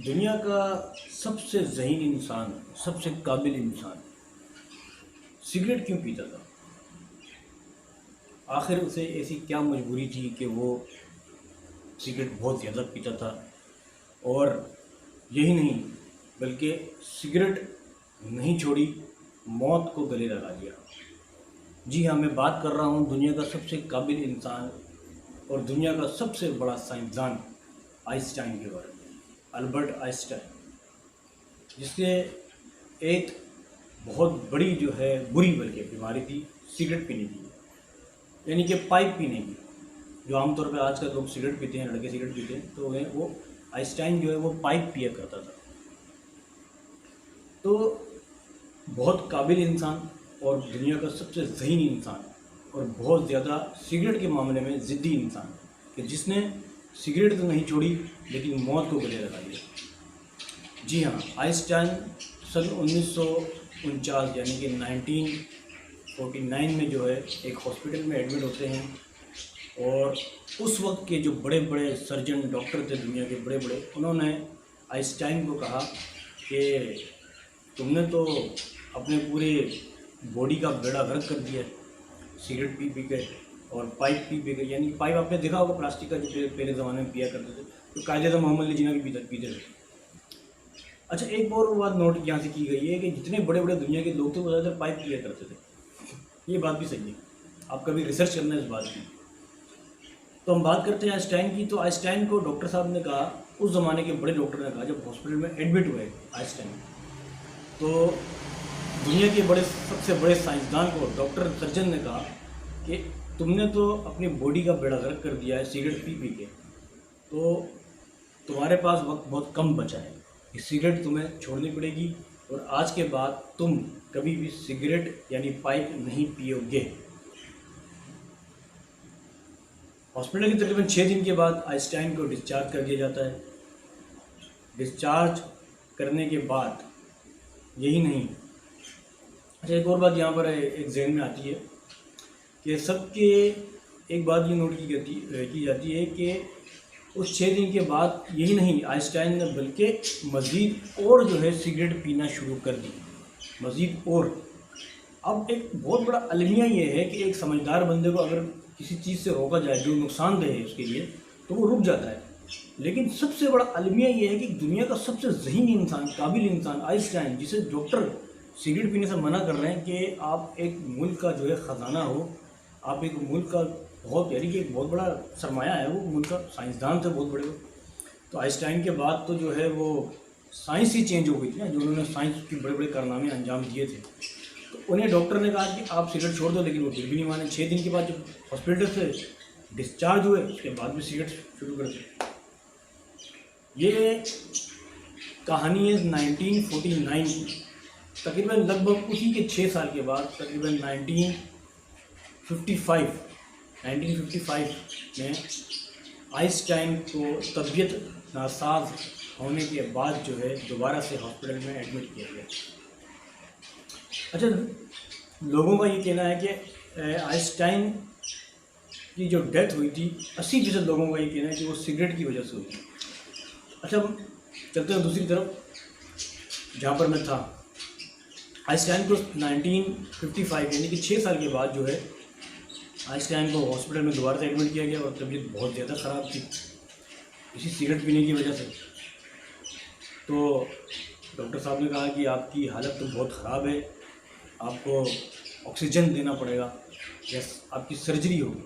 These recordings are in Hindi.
दुनिया का सबसे ज़हीन इंसान, सबसे काबिल इंसान सिगरेट क्यों पीता था? आखिर उसे ऐसी क्या मजबूरी थी कि वो सिगरेट बहुत ज़्यादा पीता था? और यही नहीं, बल्कि सिगरेट नहीं छोड़ी, मौत को गले लगा लिया। जी हाँ, मैं बात कर रहा हूँ दुनिया का सबसे काबिल इंसान और दुनिया का सबसे बड़ा साइंसदान आइंस्टाइन के बारे में, अल्बर्ट आइंस्टाइन, जिसके एक बहुत बड़ी जो है बुरी बल्कि बीमारी थी सिगरेट पीने की, यानी कि पाइप पीने की। जो आमतौर पे आजकल लोग सिगरेट पीते हैं, लड़के सिगरेट पीते हैं, तो वो आइंस्टाइन जो है वो पाइप पिया करता था। तो बहुत काबिल इंसान और दुनिया का सबसे ज़हीन इंसान और बहुत ज़्यादा सिगरेट के मामले में ज़िद्दी इंसान, कि जिसने सिगरेट तो नहीं छोड़ी लेकिन मौत को गले लगा लिया। जी हाँ, आइंस्टाइन सन 1949 यानी कि 1949 में जो है एक हॉस्पिटल में एडमिट होते हैं। और उस वक्त के जो बड़े बड़े सर्जन डॉक्टर थे दुनिया के बड़े बड़े, उन्होंने आइंस्टाइन को कहा कि तुमने तो अपने पूरे बॉडी का बेड़ा गर्क कर दिया है सिगरेट पी पी के और पाइप पी पी के। यानी पाइप आपने देखा होगा प्लास्टिक का, जो पहले ज़माने में पिया करते थे, तो कायदे मोहम्मद अली जिन्ना भी पीते थे। अच्छा, एक और बात नोट यहाँ से की गई है कि जितने बड़े बड़े दुनिया के लोग थे वो ज़्यादातर पाइप पिया करते थे। ये बात भी सही है, आप कभी रिसर्च करना है इस बात की। तो हम बात करते हैं आइंस्टाइन की। तो आइंस्टाइन को डॉक्टर साहब ने कहा, उस ज़माने के बड़े डॉक्टर ने कहा, जब हॉस्पिटल में एडमिट हुए आइंस्टाइन, तो दुनिया के बड़े सबसे बड़े साइंसदान को डॉक्टर सर्जन ने कहा कि तुमने तो अपनी बॉडी का बेड़ा गर्क कर दिया है सिगरेट पी पी के, तो तुम्हारे पास वक्त बहुत कम बचा है, ये सिगरेट तुम्हें छोड़नी पड़ेगी और आज के बाद तुम कभी भी सिगरेट यानी पाइप नहीं पियोगे। हॉस्पिटल के तकरीबन 6 दिन के बाद आइंस्टाइन को डिस्चार्ज कर दिया जाता है। डिस्चार्ज करने के बाद यही नहीं, अच्छा एक और बात यहाँ पर एक जहन में आती है कि सबके एक बात ये नोट की जाती है कि उस 6 दिन के बाद यही नहीं, आइंस्टाइन ने बल्कि मज़ीद और जो है सिगरेट पीना शुरू कर दी, मज़ीद और। अब एक बहुत बड़ा अलमिया ये है कि एक समझदार बंदे को अगर किसी चीज़ से रोका जाए जो नुकसानदेह है उसके लिए, तो वो रुक जाता है। लेकिन सबसे बड़ा अलमिया ये है कि दुनिया का सबसे ज़हीन इंसान, काबिल इंसान आइंस्टाइन, जिसे डॉक्टर सिगरेट पीने से मना कर रहे हैं कि आप एक मुल्क का जो है ख़जाना हो, आप एक मुल्क का बहुत, यानी कि एक बहुत बड़ा सरमाया है, वो मुल्क का साइंसदान थे बहुत बड़े। तो आइंस्टाइन के बाद तो जो है वो साइंस ही चेंज हो गई थी ना, जो उन्होंने साइंस के बड़े बड़े कारनामे अंजाम दिए थे। तो उन्हें डॉक्टर ने कहा कि आप सिगरेट छोड़ दो, लेकिन वो फिर भी नहीं माने। 6 दिन के बाद जब हॉस्पिटल से डिस्चार्ज हुए, उसके बाद भी सिगरेट शुरू कर दी। ये कहानी है 1949 की, तकरीबन लगभग उसी के 6 साल के बाद, तकरीबन 1955 में आइंस्टाइन को तबीयत नासाज होने के बाद जो है दोबारा से हॉस्पिटल में एडमिट किया गया। अच्छा, लोगों का ये कहना है कि आइंस्टाइन की जो डेथ हुई थी, 80% लोगों का ये कहना है कि वो सिगरेट की वजह से हुई थी। अच्छा, चलते हैं दूसरी तरफ जहाँ पर मैं था। आइंस्टाइन को 1955 यानी कि 6 साल के बाद जो है आइंस्टाइन को हॉस्पिटल में दोबारा से एडमिट किया गया और तबीयत बहुत ज़्यादा ख़राब थी इसी सिगरेट पीने की वजह से। तो डॉक्टर साहब ने कहा कि आपकी हालत तो बहुत ख़राब है, आपको ऑक्सीजन देना पड़ेगा या आपकी सर्जरी होगी।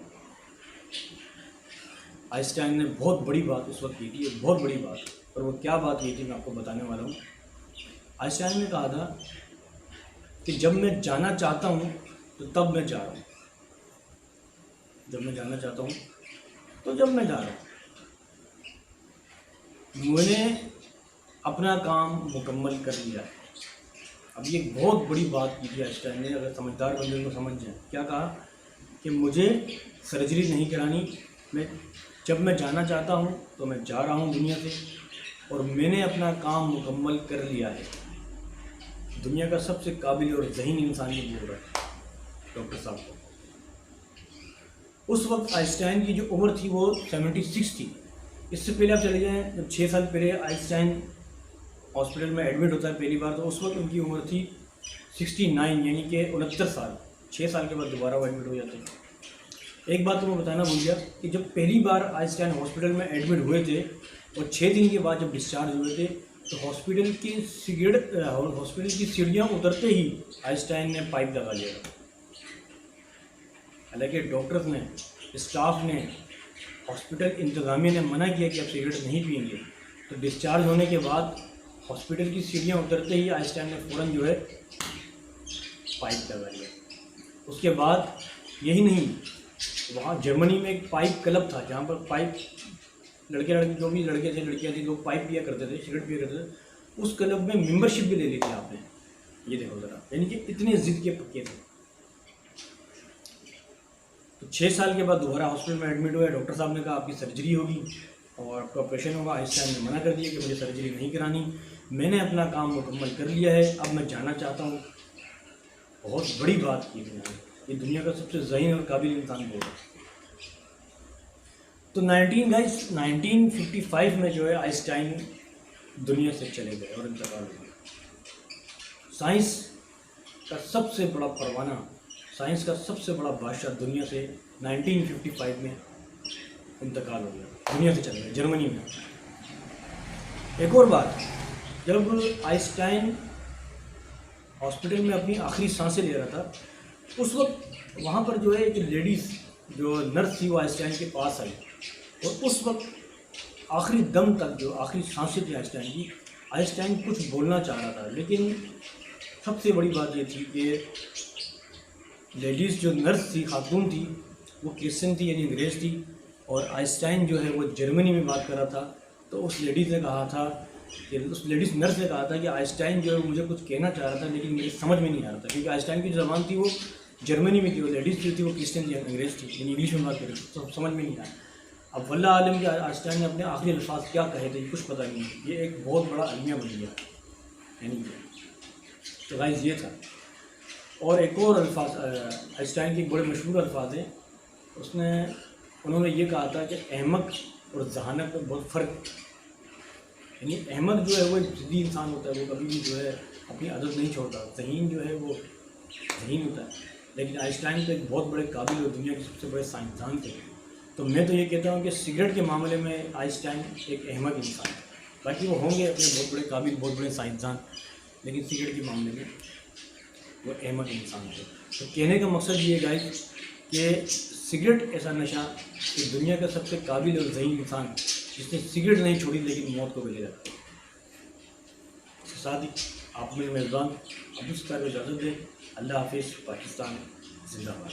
आइंस्टाइन ने बहुत बड़ी बात उस वक्त की थी, एक बहुत बड़ी बात, और वो क्या बात की थी मैं आपको बताने वाला हूँ। आइंस्टाइन ने कहा था कि जब मैं जाना चाहता हूँ तो तब मैं जा रहा हूँ, जब मैं जाना चाहता हूँ तो जब मैं जा रहा हूँ। मैंने अपना काम मुकम्मल कर लिया है। अब ये बहुत बड़ी बात की थी आइंस्टाइन ने, अगर समझदार बंदे को समझ जाए। क्या कहा कि मुझे सर्जरी नहीं करानी, जब मैं जाना चाहता हूँ तो मैं जा रहा हूँ दुनिया से, और मैंने अपना काम मुकम्मल कर लिया है। दुनिया का सबसे काबिल और ज़हीन इंसान ये बोल रहा है डॉक्टर साहब को। उस वक्त आइंस्टाइन की जो उम्र थी वो 76 थी। इससे पहले आप चले जाएँ, जब 6 साल पहले आइंस्टाइन हॉस्पिटल में एडमिट होता है पहली बार, तो उस वक्त उनकी उम्र थी 69, यानी कि 69 साल। 6 साल के बाद दोबारा वो एडमिट हो जाते हैं। एक बात तो मैं बताना भूल गया कि जब पहली बार आइंस्टाइन हॉस्पिटल में एडमिट हुए थे और 6 दिन के बाद जब डिस्चार्ज हुए थे, तो हॉस्पिटल की सीढ़ियाँ उतरते ही आइंस्टाइन ने पाइप लगा लिया। हालांकि डॉक्टर्स ने, स्टाफ ने, हॉस्पिटल इंतज़ामिया ने मना किया कि आप सिगरेट नहीं पिएंगे, तो डिस्चार्ज होने के बाद हॉस्पिटल की सीढ़ियाँ उतरते ही आइंस्टाइन ने फ़ौरन जो है पाइप लगा लिया। उसके बाद यही नहीं, वहाँ जर्मनी में एक पाइप क्लब था जहाँ पर पाइप लड़के जो भी लड़के थे लड़कियाँ थी लोग पाइप पिया करते थे, सिगरेट पिया करते थे, उस क्लब में मेंबरशिप भी ले ली थी आपने। ये देखो ज़रा, यानी कि इतने ज़िद के पक्के थे। तो 6 साल के बाद दोबारा हॉस्पिटल में एडमिट हुए। डॉक्टर साहब ने कहा आपकी सर्जरी होगी और आपका ऑपरेशन होगा। आइंस्टाइन ने मना कर दिया कि मुझे सर्जरी नहीं करानी, मैंने अपना काम मुकम्मल कर लिया है, अब मैं जाना चाहता हूँ। बहुत बड़ी बात की मैंने, ये दुनिया का सबसे ज़हीन और काबिल इंसान बोला। तो 1955 में जो है आइंस्टाइन दुनिया से चले गए और इंतकाल हो गया। साइंस का सबसे बड़ा परवाना, साइंस का सबसे बड़ा बादशाह दुनिया से 1955 में इंतकाल हो गया, दुनिया से चले गए जर्मनी में। एक और बात, जब आइंस्टाइन हॉस्पिटल में अपनी आखिरी सांसें ले रहा था, उस वक्त वहाँ पर जो है एक लेडीज़ जो नर्स थी वो आइंस्टाइन के पास आई, और उस वक्त आखिरी दम तक जो आखिरी सांसें थी आइंस्टाइन की, आइंस्टाइन कुछ बोलना चाह रहा था, लेकिन सबसे बड़ी बात ये थी कि लेडीज़ जो नर्स थी, खातून थी, वो क्रिश्चियन थी, यानी अंग्रेज़ थी, और आइंस्टाइन जो है वो जर्मनी में बात कर रहा था। तो उस लेडीज़ ने कहा था कि उस लेडीज़ नर्स ने कहा था कि आइंस्टाइन जो है मुझे कुछ कहना चाह रहा था, लेकिन मेरी समझ में नहीं आ रहा था, क्योंकि आइंस्टाइन की जो ज़बान थी वो जर्मनी में थी, वो लेडीज़ जो थी वो क्रिश्चियन थी, अंग्रेज़ थी, यानी इंग्लिश में बात कर रही थी, तो समझ में नहीं आया। अब वल्लाह आलम के आइंस्टाइन ने अपने आखिरी अल्फाज क्या कहे थे कुछ पता नहीं, ये एक बहुत बड़ा अलमिया बन गया, यानी तो गाइस ये था। और एक और अल्फाज आइंस्टाइन के बड़े मशहूर अल्फाज हैं, उन्होंने ये कहा था कि अहमक और जहानत में बहुत फ़र्क है। यानी अहमक जो है वो एक ज़िद्दी इंसान होता है, वो कभी भी जो है अपनी आदत नहीं छोड़ता। ज़हीन जो है वो ज़हीन होता है, लेकिन आइंस्टाइन तो एक बहुत बड़े काबिल और दुनिया के सबसे बड़े साइंसदान थे। तो मैं तो ये कहता हूँ कि सिगरेट के मामले में आइंस्टाइन एक अहमक इंसान है। बाकी वो होंगे अपने बहुत बड़े काबिल, बहुत बड़े साइंसदान, लेकिन सिगरेट के मामले में वो अहमक इंसान थे। तो कहने का मकसद ये गाइस कि सिगरेट ऐसा नशा कि दुनिया का सबसे काबिल और ज़हीन इंसान जिसने सिगरेट नहीं छोड़ी लेकिन मौत को गले रखा। साथ ही आप मेरे मेज़बान अब्दुल सत्तार को इजाज़त दें। अल्लाह हाफिज़। पाकिस्तान जिंदाबाद।